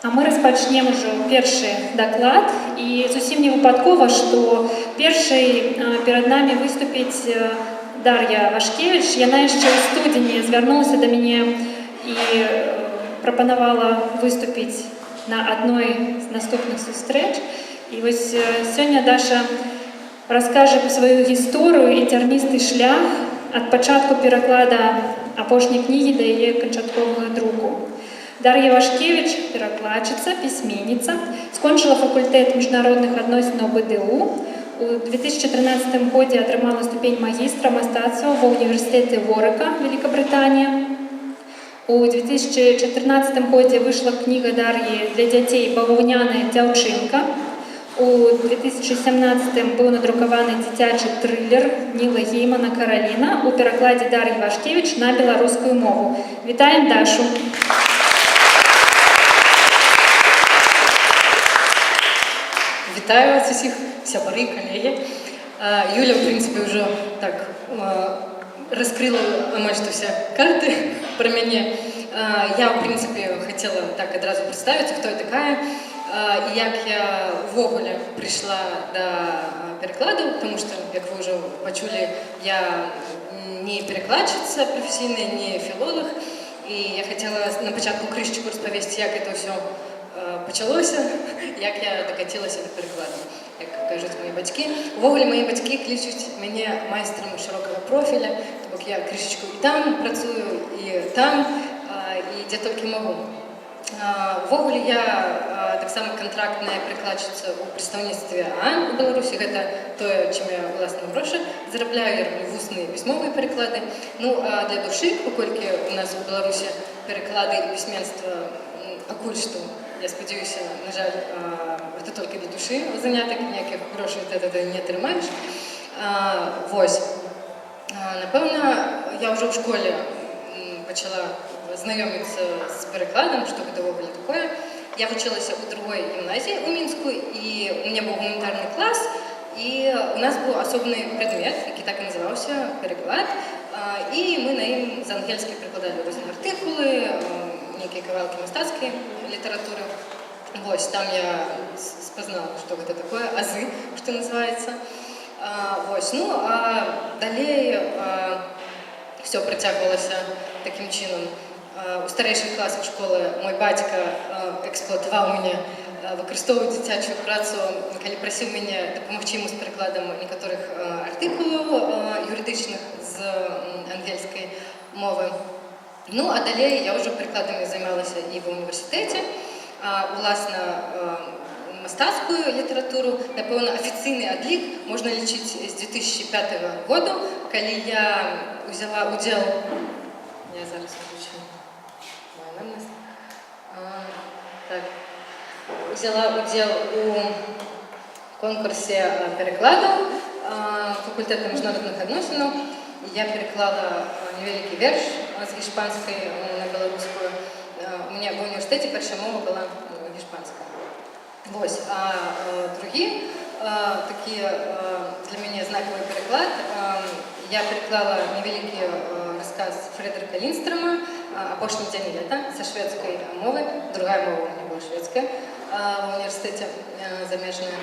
А мы распачнем ужо першы даклад, і зусім не выпадкова, што першай перад намі выступіць Дар'я Вашкевіч. Яна яшчэ ў студзені звярнулася да мяне і прапанавала выступіць на адной з наступных сустрэч. І вось сёння Даша раскажа пра сваю гісторыю і цярністы шлях ад пачатку пераклада апошняй кнігі да яе канчатковага друку. Дар'я Вашкевіч – перакладчыца, пісьменніца, скончыла факультэт міжнародных адносінаў БДУ. У 2013 годзе атрымала ступень магістра мастацтва ва ўніверсітэце Ворыка, Великабрытанія. У 2014 годзе выйшла кніга Дар'і для дзяцей «Баваўняная дзяўчынка». У 2017 быў надрукаваны дзіцячы трылер Ніла Геймана «Караліна» у перакладзе Дар'і Вашкевіч на беларускую мову. Вітаем Дашу! Вітаю вас усіх, сябары, калегі. Юля, в принципе, уже так раскрыла амаль што все карты про мяне. Я, в принципе, хотела так адразу представиться, хто я такая і як я ввогуле прийшла до перекладу, потому что, як вы уже почули, я не перекладчица професійна, не філолог. І я хотела на початку крышечку розповісти, як це все почалося, як я докатилася до перекладу, як кажуть мої батьки. Увогуле, мої батьки кличуть мене майстром широкого профіля, тобто я кришечку і там працюю, і там, і де тільки можу. Увогуле, я так само контрактна перекладчиця у представництве ААН у Беларусі. Гэта тое, чим я власне гроші заробляю, я роблю вусні і письмові переклади. Ну, а для душі, покольки у нас у Беларусі переклади і письменство пакуль што, я спадзяюся, на жаль, гэта толькі для душы занятак, ніякіх грошай ты не атрымаеш. Вось. Напэўна, я ўжо ў школе пачала знаёміцца з перакладам, што гэта ўвогуле такое. Я вучылася ў другой гімназіі ў Мінску, і у мяне быў гуманітарны клас, і у нас быў асобны прадмет, які так і называўся пераклад, і мы на ім з ангельскай перакладалі розныя артыкулы, некие кавалки мастацкой литературы. Вось, там я спознала, что это такое, азы, что называется. Вось, ну, а далее все притягивалось таким чином. У старейших классах школы мой батька эксплуатовал меня, выкарыстоўваў дзіцячую працу, калі просил меня дапамагчы ему с перекладом некоторых артыкулаў юридичных з ангельской мовы. Ну, а далее я уже перекладами займалася і в універсітэце, уласна мастацкую літаратуру. Напэўна, афіцыйны адлік можна лічыць з 2005 году, калі я взяла удзел... Я зараз включу мою намность. Так. Взяла удзел у конкурсе перекладаў факультэта міжнародных адносінаў. Я переклала невеликий верш с гешпанской на белорусскую. У меня в университете первая мова была гешпанская. Вось. А другие такие для меня знаковый переклад. Я переклала невеликий рассказ Фредерика Линдстрома «Апошні дзень лета» со шведской мовы. Другая мова у меня была шведская в университете замежная.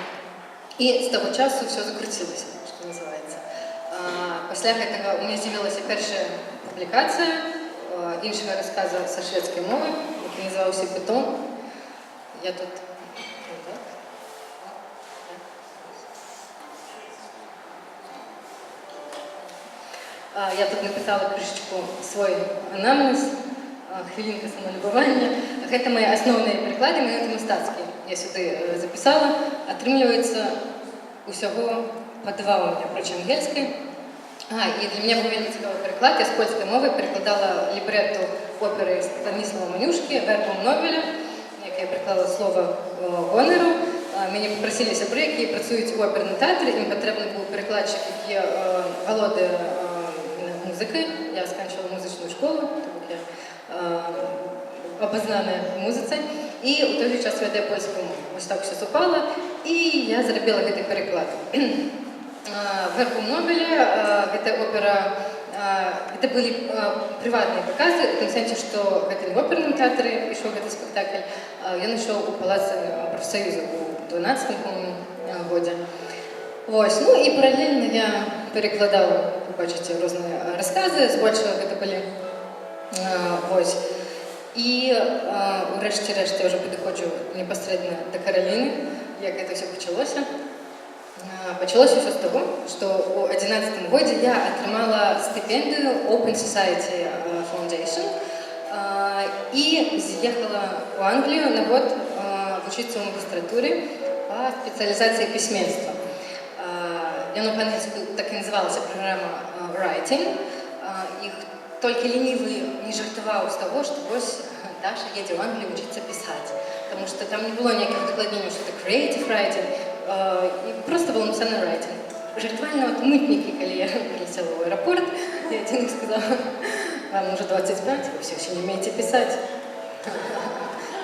И с того часу все закрутилось, что называется. Пасля гэтага у меня з'явілася першая публікацыя іншага расказа са шведскай мовы, які называўся «Бетон». Я тут... Я тут написала крышечку свой анамнез, хвілінка самалюбавання. Гэта мои асноўныя пераклады, мои мастацкія. Я сюды записала. Атрымліваецца усяго по два у меня, проч ангельской. И для меня был вельмі цікавы переклад. Я с польской мовы перекладала либретту оперы Станіслава Манюшки «Вербум Нобеля», як я переклала слово гонору. Мяне попросили сябры, які працуюць у оперным тэатры. Ім патрэбны быў перекладчик, які валодае музыкай. Я сканчивала музычную школу, тому я обознаная музыцай. І у той же час ведае польскую мову. Вось так все супала, і я зрабіла гэты переклад. «Вербум Нобеля» — гэта опера Это были прыватныя паказы у тым сэнсе, што гэта не ў оперным тэатры ішоў гэты спектакль, ён ішоў у палацы прафсаюза у 12-м, по-моему, годзе. Вось, ну і паралельна я перакладала, бачыце, розныя расказы, збольшага гэта былі. Вось. І урэшце рэшт я ўжо падыходжу непасрэдна да Караліны, як гэта ўсё пачалося. Пачалося ўсё з таго, што ў 11-м годзе я атрымала стыпендыю Open Society Foundation і з'ехала ў Англію на год вучыцца ў магістратуры па спецыялізацыі пісьменства. Яно па-англійску так і называлася праграма Writing. І толькі лінівы не жартаваў з таго, што вось Даша едзе ў Англію вучыцца пісаць. Таму што там не было ніякіх дакладненняў, што это creative writing, і просто было написано writing. Жартвальна от мытнікі, калі я прилетела ў аэропорт, я один сказала: вам уже 25, вы все еще не умеете писать.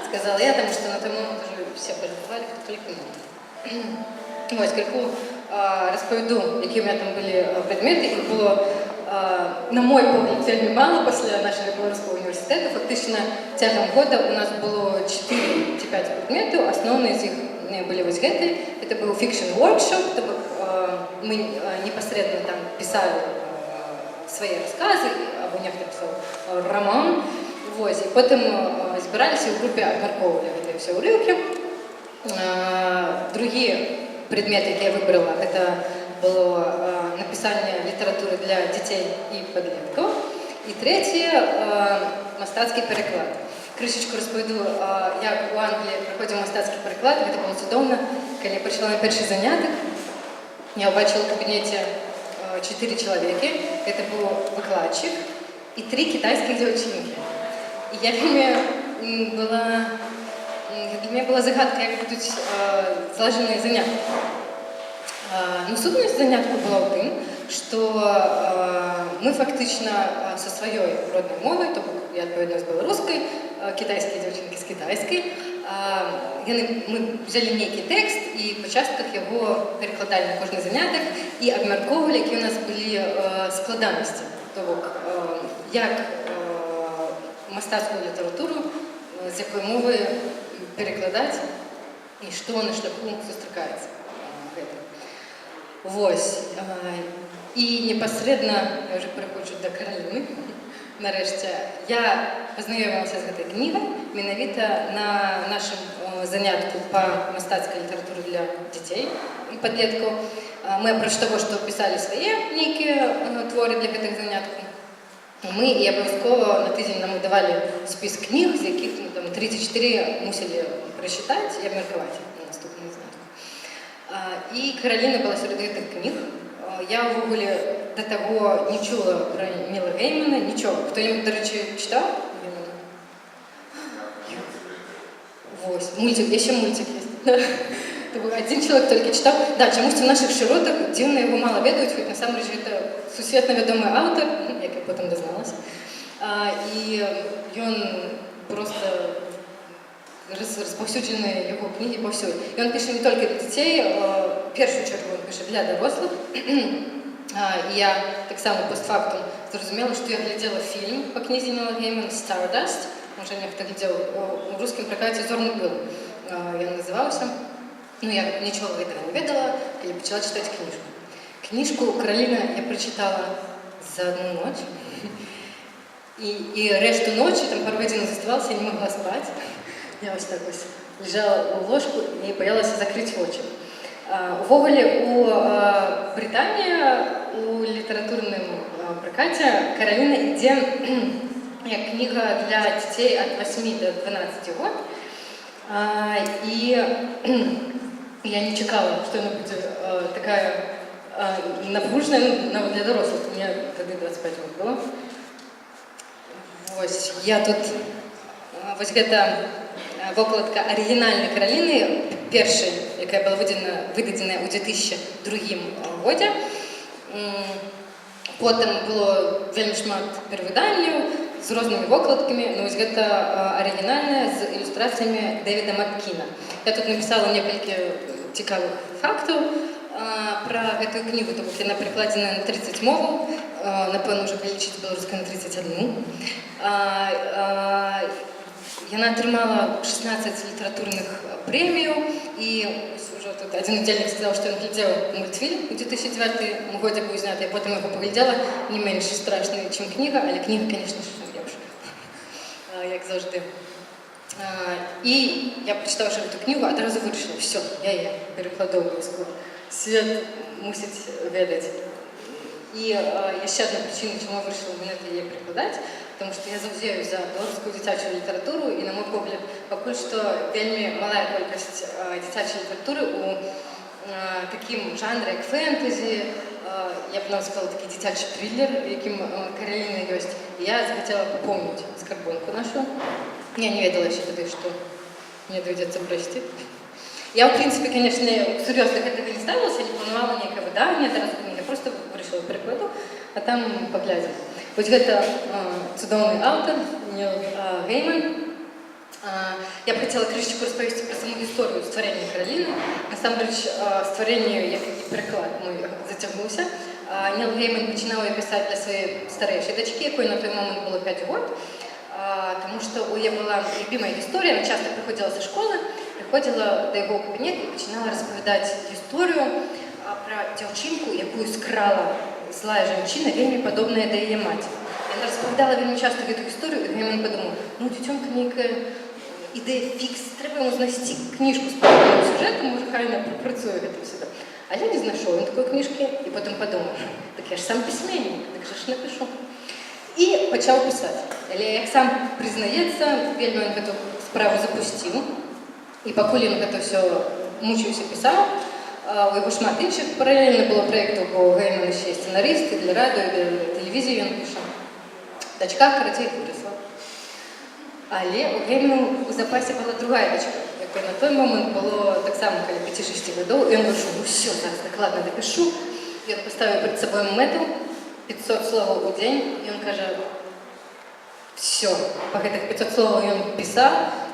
Сказала я, потому что на той момент уже все пожартвали, кто только мог. Ось, крыху распавяду, які у меня там были предметы. Их было, на мой погляд, вельмі мало пасля нашего Белорусского университета. Фактично, цягам года у нас было 4 ці 5 предметов. Основные из них были вот гэты. Это был fiction workshop, то мы непосредственно там писали свои рассказы, або некто писал роман. Вот. И потом збирались в группе, обмярковывали это все урывки. Другие предметы, які я выбрала, это было написание литературы для детей и подростков. И третье – мастацкий переклад. Крышечку распавяду, як у Англии проходил мастацкий переклад. Это было цудоўна. Когда я пришла на первый заняток, я убачила в кабинете 4 человека. Это был выкладчик и 3 китайских девчонки. И я для меня была загадка, як будуть злажені занятки. Ну, сутнасць занятку была ў тым, што мы фактично со сваёй родной мовай, то я адпаведна з беларускай, кітайскія дзяўчынкі з кітайскай, мы взяли нейкі тэкст і па частках яго перакладалі на кожны занятак і абмяркоўвалі, якія у нас былі складанасці. То бок, як мастацкую літаратуру, з якой мовы перекладаць і што на шляху сустракаецца. Вось. І непасрэдна, я ўжо пераходжу да Караліны, нарэшце, я пазнаёмілася з гэтай кнігай менавіта на нашым занятку па мастацкай літаратуры для дзяцей і падлеткаў. Мы апроч таго, што пісалі свае нейкія творы для гэтых заняткаў, мы і абавязкова на тыдзень нам давалі спіс кніг, з якіх 34 мусілі прачытаць і абмеркаваць на наступным занятку. І Караліна была сярод гэтых кніг. Я ўвогуле да таго не чула пра Ніла Геймана, нічога. Хто-небудзь, дарэчы, чытаў? Вось, мультик, яшчэ мультик ёсць. Один человек толькі чытаў. Да, чамусьці ў нашых шыротах дзіўна яго мала ведаюць, хоць насамрэч гэта сусветна вядомы аўтар, як я потым дазналася. І ён проста распаўсюджаны яго кнігі паўсюль. Ён піша не толькі для дзяцей, першую чаргу ён піша для дарослых. І я таксама постфактум зразумела, што я глядзела фільм па кнізе Ніла Геймана «Stardust». Можа, нехта глядзеў у рускім пракаце «Зорны пыл». Ён называўся. Ну, я нічога гэтага не ведала, калі пачала чытаць кніжку. Кніжку «Караліна» я прачытала за одну ноч. І решту ночі, там пару гадзін заставалася, я не могла спаць. Я ось так ось лежала у ложку і боялася закрыть очі. Увогуле, у Британії у літературному прокаті Караліна йде як книга для дітей від 8 до 12 років. І я не чекала, що вона буде така напружена, навіть для дорослих. У мене тоді 25 років було. Ось, я тут, ось гэта вокладка арыгінальнай Караліны, першай, якая была выдадзена ў 2002 годзе. Потым было вельмі шмат перавыданняў з рознымі вокладкамі, но вось гэта арыгінальная з ілюстрацыямі Дэвіда Маккіна. Я тут напісала некалькі цікавых фактаў. пра гэтую кнігу, то бок яна перакладзена на 30 моваў, напэўна, ўжо калі лічыць беларускай на 31. Яна атрымала 16 літаратурных прэміяў, і ўжо тут адзін удзельнік сказаў, што ён глядзеў мультфільм у 2009 годзе быў зняты, я потым яго паглядзела, не менш страшны, чым кніга, але кніга, канешне ж, лепш, як заўжды. І я прачытаўшы гэту кнігу, адразу вырашыла, все, я яе перакладу абавязкова. Свет мусіць ведаць. І яшчэ адна прычына, чаму я вырашыла менавіта яе перакладаць, потому што я заўзею за беларускую дзіцячую літаратуру, і, на мой погляд, пакуль што вельмі малая колькасць дзіцячай літаратуры у такім жанры, як фэнтэзі, я б нават сказала, такі дзіцячы триллер, якім Караліна ёсць. І я захацела папоўніць скарбонку нашу. Я не ведала еще тогда, что мне доведется прочитать. Я, в принципе, конечно, серьезно к этому не ставилась, я не планировала никакое выдание, я просто решила перекладу, а там поглядим. Вот это цудовный автор, Нил Гейман. Я бы хотела крышечку рассказать про саму историю створения Каролины. На самом деле, створение, як і переклад, мой затягнувся. Нил Гейман починав її писати для своєї старшої дочки, якої на той момент було 5 років. Тому що у неї була любима історія, вона часто приходила зі школи, приходила до його кабінету і починала розповідати історію про дівчинку, яку скрала злая жінка, вельми подобна до її матері. Вона розповідала вельми часто цю історію, і Гейман подумав, ну, дівчинка ніяка ідея фікс, треба йому знайти книжку з подобним сюжетом, може, хай вона пропрацює це все. А я не знайшов він такої книжки, і потім подумав, так я ж сам письменник, так же ж напишу. І почав писати. Але, як сам признається, вельми він цю справу запустив. І поки він це все мучився, писав, у його шмат інших паралельно було проєктів, бо Гейман ще є сценарист, і для радіо, і для телевізії він пише. Дочка коротей виросла. Але у Геймана у запасі була друга дочка, яка на той момент було так само, коли 5-6 років, і він вирішив, ну все, зараз докладно допишу. Він поставив перед собою мету, 500 слов у день, і він каже, все, по этих 500 слов він писав,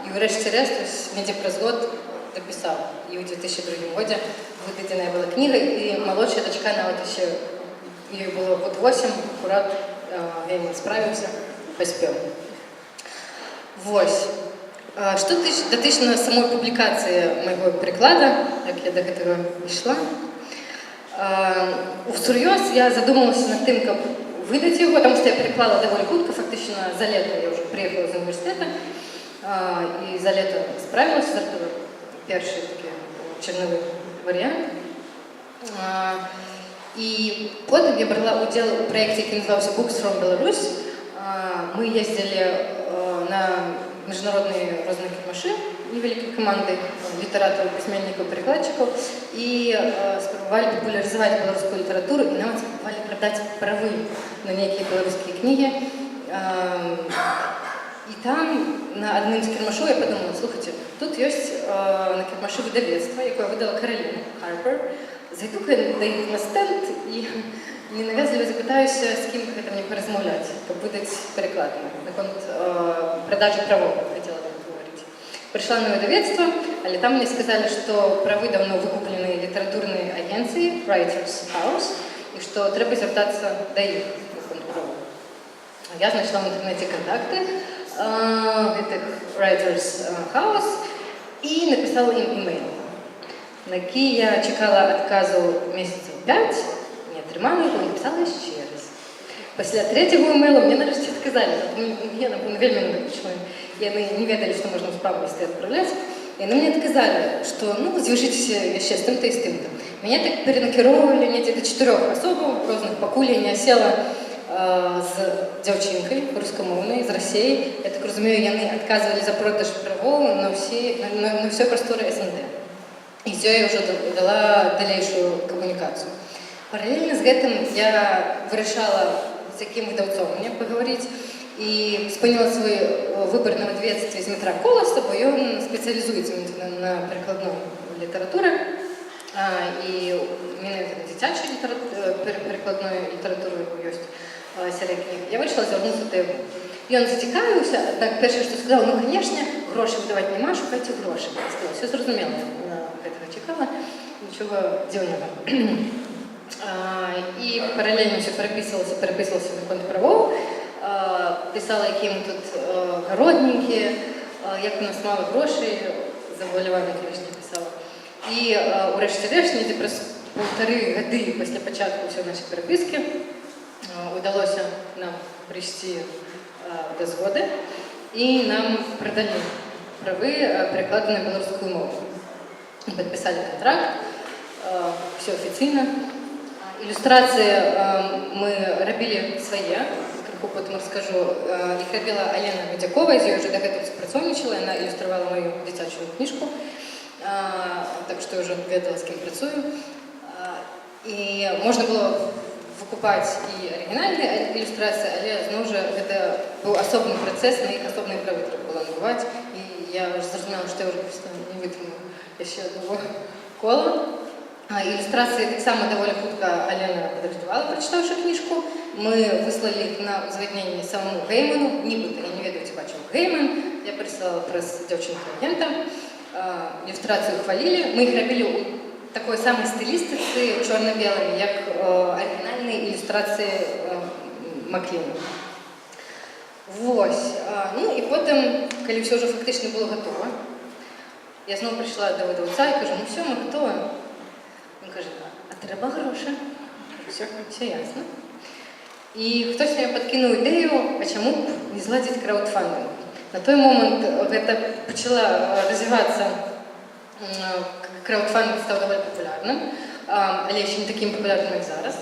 і врешті-решт, мені през год дописав. І у 2002 році видадена була книга, і молодша дочка, навіть ще, їй було год 8, акурат Гейман справився, поспів. Вось. Что дотычна самой публикации моего переклада, как я до этого йшла. Всерьез я задумалась над тем, как выдать его, потому что я переклала довольно хутко, фактично за лето я уже приехала из университета, и за лето справилась, зартовала первый такой черновый вариант. И потом я брала удел у проекте, который назывался Books from Belarus. Мы ездили на международные разные кирмаши, невеликой командой литераторов, письменников, перекладчиков, и спробовали популяризовать белорусскую литературу, и нам спробовали продать правы на некие белорусские книги. И там на одном из кирмашов я подумала, слушайте, тут есть на кирмаши выдавецтво, якое выдала Каролина Harper. Зайду-ка до их на стенд и ненавязливо запитаюся, з ким гэта мне порозмовляти, каб видати переклад на конт продажи правов, хотела бы говорить. Пришла на видавецтво, але там мне сказали, что правы давно выкуплены литературной агенцией Writers House, и что треба звертаться до их на конт правов. Я знайшла в интернете контакты этих Writers House и написала им имейл, на який я чекала отказу месяцев 5, не отримала його і написала ще раз. Після третього емейлу мені нарешті відказали, я, напевно, вельми не допочла, і вони не ведали, що можна справу відправляти. И они мне отказали, что, ну, звяжитесь еще с тем-то и с тем-то. Меня так перенакировали, мне где-то 4 особов разных, покуль я не осела з дівчинкою рускомовною, з Росії. Я так розумію, вони відказували за продаж правов на все просторе СНД. И все, я уже дала дальнейшую коммуникацию. Параллельно с этим я вирішала, с яким видавцом мне поговорить, и вспомнила свой выбор на видавецтве из Дмитра Колоса, бо он специализуется на перекладной литературе, и именно на дитячей перекладной литературы есть серия книг. Я вирішила звернутися до його. І він затікавився, однак перше, що сказав, ну, звісно, гроші видавати нема, шукайте гроші. Я сказала, все зрозуміло, на цього чекала. нічого дивного. І паралельно ще переписувалася на контрправову, писала, які ми тут городники, як у нас мало грошей, заболівання, звісно, писала. І урешті-решт, през 1,5 роки після початку всієї нашої переписки удалося нам прийти до згоди і нам продали прави перекладу на білоруську мову. Підписали контракт, все офіційно. Ілюстрації ми робили свої, криху потім розкажу. Їх робила Алена Медякова, з нею вже до цього співпрацювала, вона ілюструвала мою дитячу книжку, так що я вже ведала, з ким працюю. І можна було викупати і оригінальні ілюстрації, але, знову ж, це був особливий процес, на їх особливі прави треба було набувати. І я вже зрозуміла, що я вже просто не витримаю ще одного кола. Ілюстрації так само доволі хутко Алена підрихтувала, прочитавши книжку. Ми вислали їх на узгоднення самому Гейману, нібито, я не веду, бачив Гейман, я прислала прес дівчинки-агента, ілюстрацію хвалили. Ми їх робили у такої самої стилістиці, чорно-білої, як оригінальні ілюстрації Макліна. Ось. Ну і потім, коли все вже фактично було готово, я знову прийшла до видавця і кажу, ну все, ми готові. Він каже, а треба гроші. Все ясно. І хтось мені підкинув ідею, а чому б не зладити краудфандинг. На той момент це почала розвиватися, краудфандинг став доволі популярним, але ще не таким популярним, як зараз.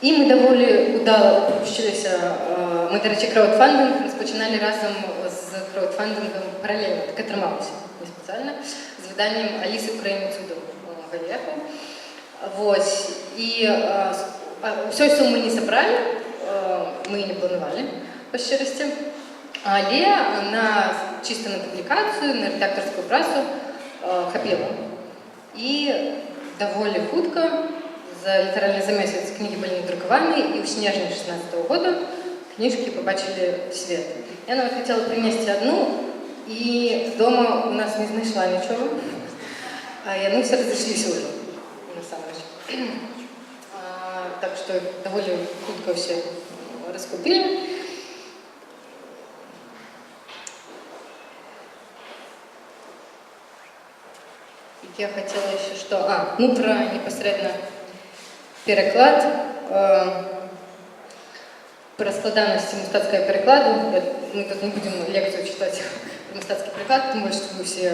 І ми доволі удало опущилися. Ми, до речі, краудфандинг розпочинали разом з краудфандингом паралельно, таке трималося, не спеціально, з виданням Аліси Україні Цуду Галієху. Ось. І всю суму ми не зібрали, ми не планували, по щирості. Але чисто на публікацію, на редакторську працю хапіло. І доволі хутко, літерально за місяць книги були надруковані, і в снежні 2016 року книжки побачили світ. Я навіть хотіла принести одну, і вдома у нас не знайшла нічого. І вони все розійшлися вже, насамперед. Так що доволі хутко все розкупили. Я хотела еще что... ну про непосредственно переклад, про складанности мастацкого перекладу. Мы тут не будем лекцию читать про мастацкий переклад, потому что вы все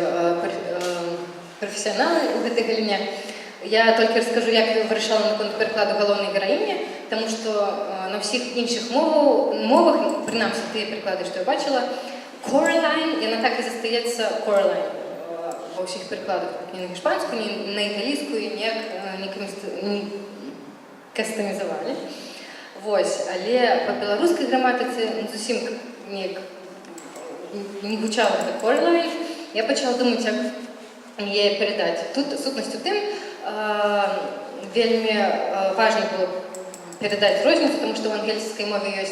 профессионалы в этой галине. Я тільки розкажу, як я вирішила на перекладу головної героїні, тому що на всіх інших мовах, принаймні ті переклади, що я бачила, Coraline, і вона так і зостається Coraline. Во всіх перекладах, ні на іспанську, ні на італійську, ніяк не кастомізували. Ось, але по білоруській граматиці зовсім не гучало до Coraline. Я почала думати, як її передати. Тут сутність у тим, вельми важно було передати розницю, тому що в англійській мові є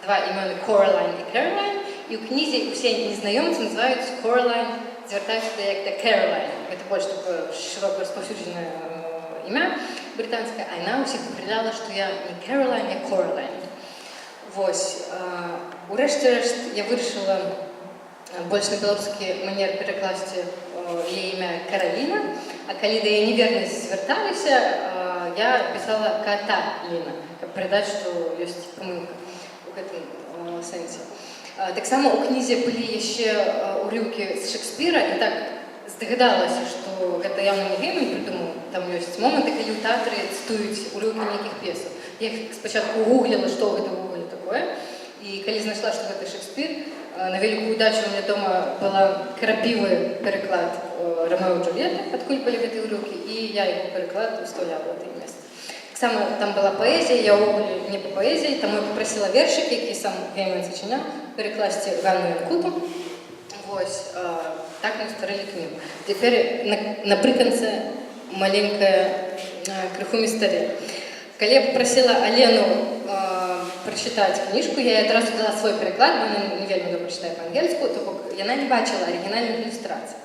два імені Coraline і Caroline, і у книзі всі незнайомці називають Coraline, звертаються як до Caroline. Це більш широко розповсюджене ім'я британське, а вона усіх попередила, що я не Caroline, а Coraline. Ось. Урешті-решт я вирішила більш на білоруський манер перекласти її ім'я Кароліна, а коли до її невірності зверталися, я писала Каталіна, щоб передати, що є помилка у цьому сенсі. Так само у книзі були ще уривки з Шекспіра, і так здогадалася, що це явно не Гейман придумав. Там є моменти, коли у театрі цитують уривки ніяких п'єсок. Я спочатку гуглила, що це в таке, і коли знайшла, що це Шекспір, на велику удачу у меня дома была крапивый переклад Ромео и Джульетты, откуда были эти уроки, и я его переклад вставляла в это место. Так само там была поэзия, я не по поэзии, тому я попросила вершики, які сам Гейман сочиняв, перекласти Ганну Янкуту. Ось, так ми створили книгу. Тепер наприкінці маленька криху містерія. Коли я попросила Алену прочитати книжку, я їй одразу дала свій переклад, бо вона не вельми добре читає по-англійську, то вона не бачила оригінальних ілюстрацій.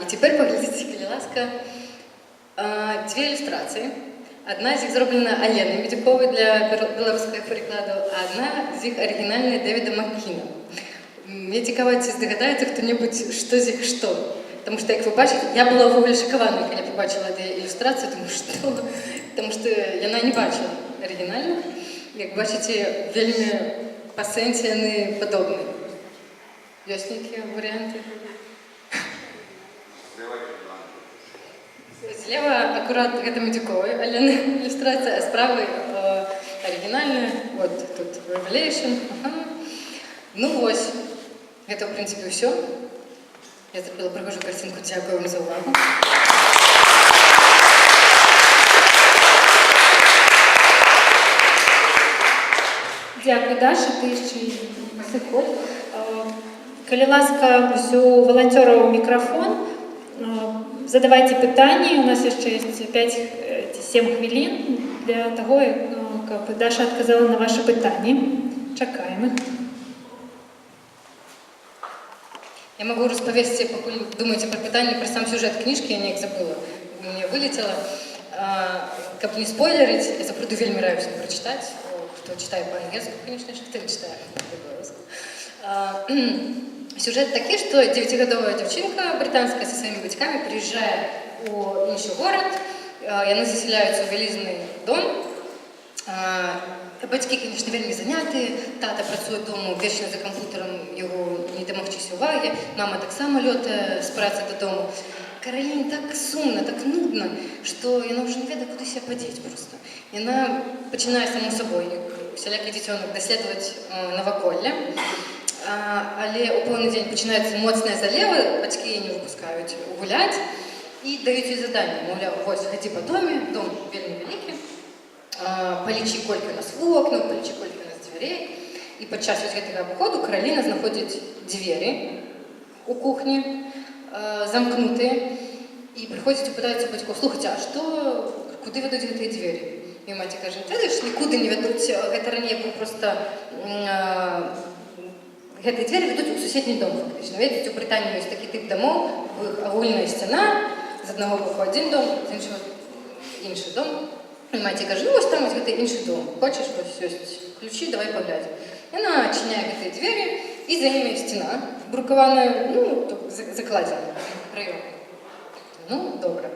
І тепер поглядіть, коли ласка, Дві ілюстрації. Одна з їх зроблена Аленою Медюковою для білоруського перекладу, а одна з їх оригінальна Девіда Маккіна. Мені цікаво, чи здогадається хто-небудь, що з їх що. Тому що, як ви бачите, я була в ogóle шокована, коли я побачила цю ілюстрацію, тому що я не бачила оригінальних. Як бачите, вельми по сенсі вони подобні. Є які варіанти? Слева аккурат это Медюковой Алены иллюстрация, а справа оригинальная. Вот тут Revelation. Ага. Ну вот, это в принципе все. Я зробила прихожу картинку. Дякую вам за увагу. Дякую, Даша, ти ще й секунд. Коли ласка, у волонтерів мікрофон. Задавайте питання, у нас ще є 5-7 хвилин для того, як Даша відказала на ваші питання. Чекаємо їх. Я могу розповісти, поки думаєте про питання, про сам сюжет книжки, я не забула, мені вилетіло. Как не спойлерить, я запруду вельми раю всім прочитати. Хто читає по-англійську, звісно, хто не читає по-білоруську. Сюжет такий, що 9-годовая дівчинка британська зі своїми батьками приїжджає у інший город, і вони заселяються у великий дом. Батьки, звісно, вельми зайняті, тата працює вдома, вічно за комп'ютером, його не домогтись уваги, мама так само льотає з праці додому. Каролине так сумно, так нудно, що вона вже не ведає, куди себе подіти просто. І вона починає, само собою, всілякий дитинок, досліджувати новоколля. Але у повний день починається моцна залева, батьки її не випускають гуляти і дають їй завдання. Мовляв, ось, ходи по домі, дом вельми великий, полічи, кольки у нас в окна, полічи, кольки у нас дверей. І під час цього обходу Каролина знаходить двері у кухні, замкнуті, і приходять і питаються батьків: слухайте, а що, куди ведуть ці двері? І мати каже: ти ж нікуди не ведуть, це раніше був просто... Гэтыя двері ведуць у суседні дом, фактично. Ведаеце, у Брытаніі ёсць такі тип домоў, у іх агульная сцяна, з аднаго боку адзін дом, з іншага іншы дом. І маці кажа: ну вось там вось гэты іншы дом. Хочаш, вось ёсць ключі, давай паглядзім. Яна адчыняе гэтыя двері, і за імі сцяна, брукаваная, ну, закладзена раён. Ну, добра.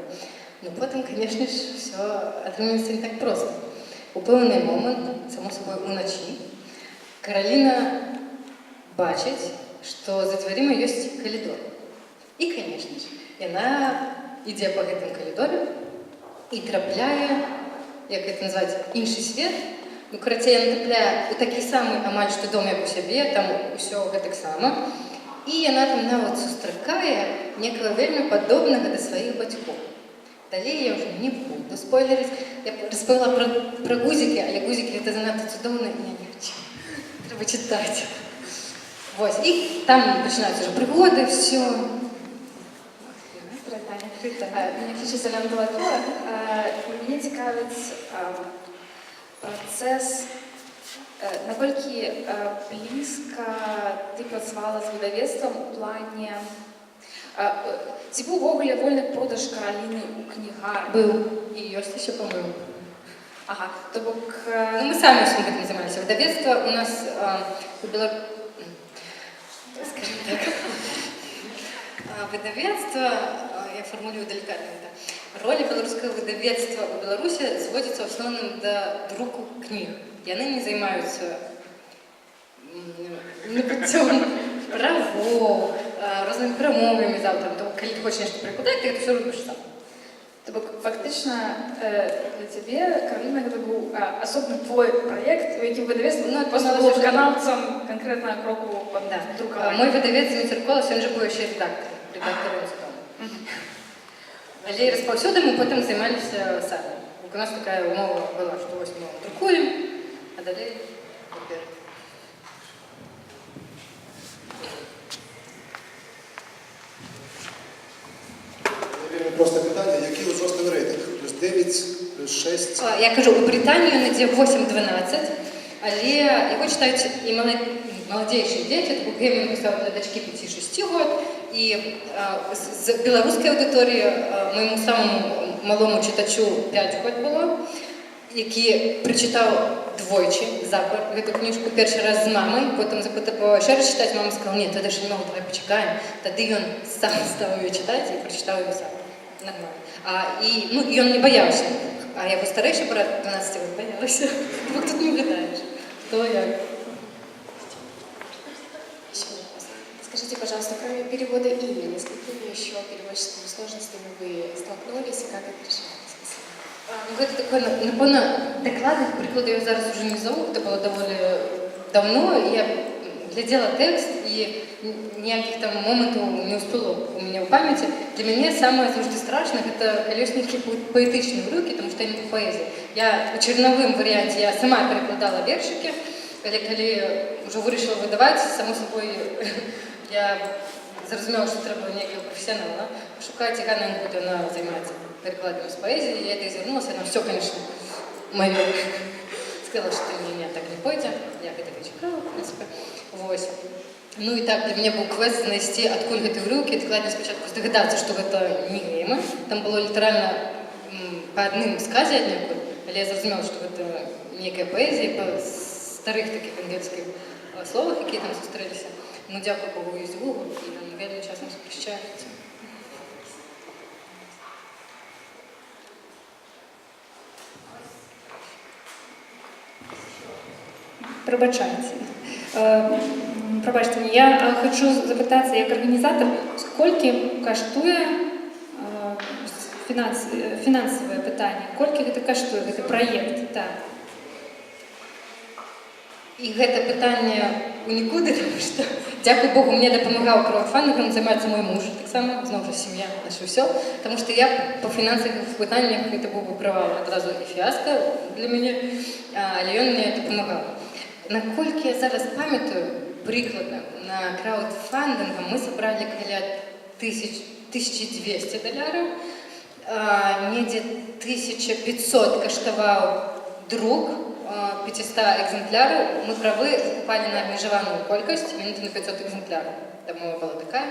Ну, потым, канешне ж, усё атрымліваецца не так проста. У пэўны момант, само собой, уначы, Каролина бачыць, што за дзвярыма ёсць калідор. І, канешне ж, яна ідзе па гэтым калідоры і трапляе, як гэта назваць, іншы свет. Ну, карацей, яна трапляе у такі самы амаль што дом, як у сябе, там усё гэтак сама. І яна там нават сустракае некага вельмі падобнага да сваіх бацькоў. Далей я ўжо не буду спойлерыць. Я распавяла пра гузікі, але гузікі гэта занадта цудоўна, і я не хочу. Трэба чытаць. Вось, і там пачынаюцца ўжо прыгоды, ўсё. Мені хочеться лямбулатура. Мені цікавить процес, наскільки близько ти працювала з видавництвом у плані... Ці був ввогуле вольний продаж Кароліни у книгарні? Был. І ёсць ще, по-моєму. Ага, то бок... Ну, ми самі всім гэтым займалися. Видавецтво у нас было... Скажем так. Видавецтво, я формулюю деликатно это, роль белорусского видавецтва у Беларуси сводится в основном до друку книг. И они не занимаются набыццём правов, разными промовами завтра. То, коли ты хочешь что-то прикладать, ты это все робишь сам. То бок фактично для тебе Каролина это был особый твой проект, у яким видавецтво просто було виконавцем конкретно кроку друкування. Мой видавець Дмитро Колос, він же був ще редактором Інстаграму. Але розповсюдом ми потім займалися самі. У нас така умова була, що ось ми друкуємо, а далі вперед. Просто питання, який узростний рейтинг? Плюс 9, плюс 6? Я кажу, у Британії він йде 8-12, але його читають і молодейшие дети, это был гейминг для дочки 5-6 год, и с белорусской аудитории моему самому малому читачу 5 год було, який прочитав двойчі запер цю книжку, перший раз з мамою, потім запитав ще раз читати, мама сказала, ні, тоді ще немного, давай почекаємо. Тоді він сам став її читати і прочитав її сам. Нормально. І він не боявся. А його старший брат 12 років боялся. Бо тут не вгадаєш. То як? Еще вопрос. Скажите, пожалуйста, кроме перевода имени, с какими еще переводческими сложностями вы столкнулись и как это решали? Спасибо. Це таке, напевно, докладних прикладів я зараз вже не зову, це було доволі давно, і я глядела текст, і ніяких там моментів не успіло у мене в пам'яті. Для мене саме завжди страшне – це колесники поетичні глюки, тому що я не по поезії. Я у черновому варіанті я сама перекладала віршики, коли вже вирішила видавати, само собою я зрозуміла, що треба ніякого професіонала шукати. Ганна Інгуд, вона займається перекладами з поезії, я їй звернулася, вона все, звісно, моє. Сказала, что у меня так не пойдет. Я это чекала, в принципе. Вот. Ну и так, для меня был квест знайти, откуда это уривки. Докладно спочатку здогадатися, що це не гейми. Там було літерально по одним сказі однаково, але я зрозуміла, що це некая поезія по старих таких ангельських словах, які там зустрілися. Ну, дякую Богу, є Google, і нам вельми час нам спрощається. Пробачайте. Пробачте мені, я хочу запитатися як організатор, скільки коштує фінансове питання, скільки це коштує, цей проєкт? Так. І це питання у нікуди, тому що, дякую Богу, мені допомагав краудфандингом, займається мій муж, так само, знову ж сім'я, наше все. Тому що я по фінансових питаннях, це був би провал одразу і фіаско для мене, але він мені допомагав. Наскільки я зараз пам'ятаю, прикладно, на краудфандингом ми зібрали біля $1200, мені 1500 коштував друк, 500 екземплярів. Ми прави закупали на обмежовану кількість, мені на 500 екземплярів, тому була така.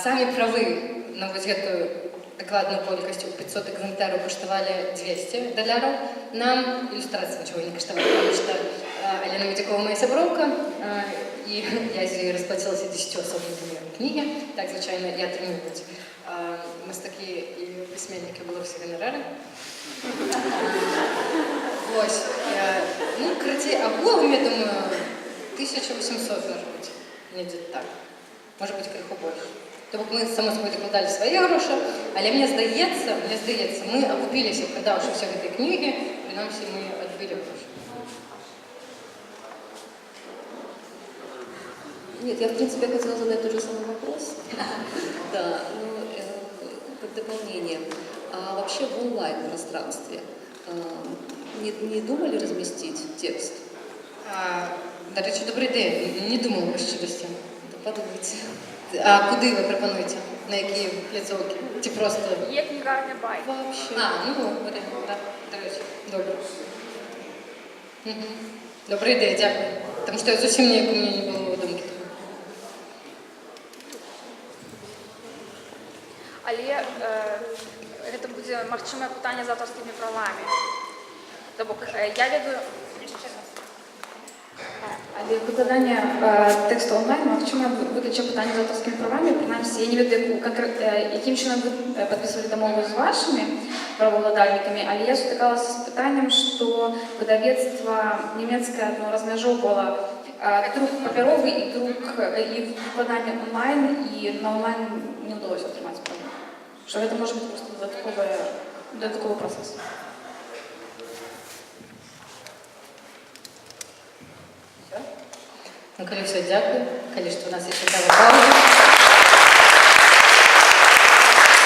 Самі прави на ось цю докладну кількість 500 екземплярів коштували $200. Нам ілюстрація нічого не коштувала, тому що Алена Витякова моя собровка, і я з нею розплатилася 10 особливими книги. Так, звичайно, я тренуюсь. Мастаки і письменники були всі гонорари. Ось. Ну, короче, огулом, я думаю, 1800, может быть. Не где-то так. Может быть, криху більше. Тобто ми, само собою, докладали свої гроші, але мені здається, ми окупилися, продавши всі ці книги, принаймні ми відбили гроші. Нет, я в принципе хотела задать тот же самый вопрос. Да, ну, как дополнение. А вообще в онлайн-пространстве не думали разместить текст? До речі, добрий день. Не думала про щирості. Подумайте. А куди ви пропонуєте? На які пляцовки? Чи просто... Є книгарня Бай. Вообще. Ну, так, до речі, добре. Добра ідея, дякую. Тому що зовсім ніяк у мене не було думки. Але це буде магчиме питання з авторськими правами. Тобто я веду... Але викладання тексту онлайн, магчиме видача питання з авторськими правами, принаймні, я не веду, яким чином ви підписували домову з вашими правообладальниками, але я стикалася з питанням, що видавецтво німецьке розмежовувало друк паперовий і друк, і викладання онлайн, і на онлайн не вдалося отримати справу. Що це може бути просто додатковий процес. Ну, коли все, дякую. Коли що у нас ще дала паузу.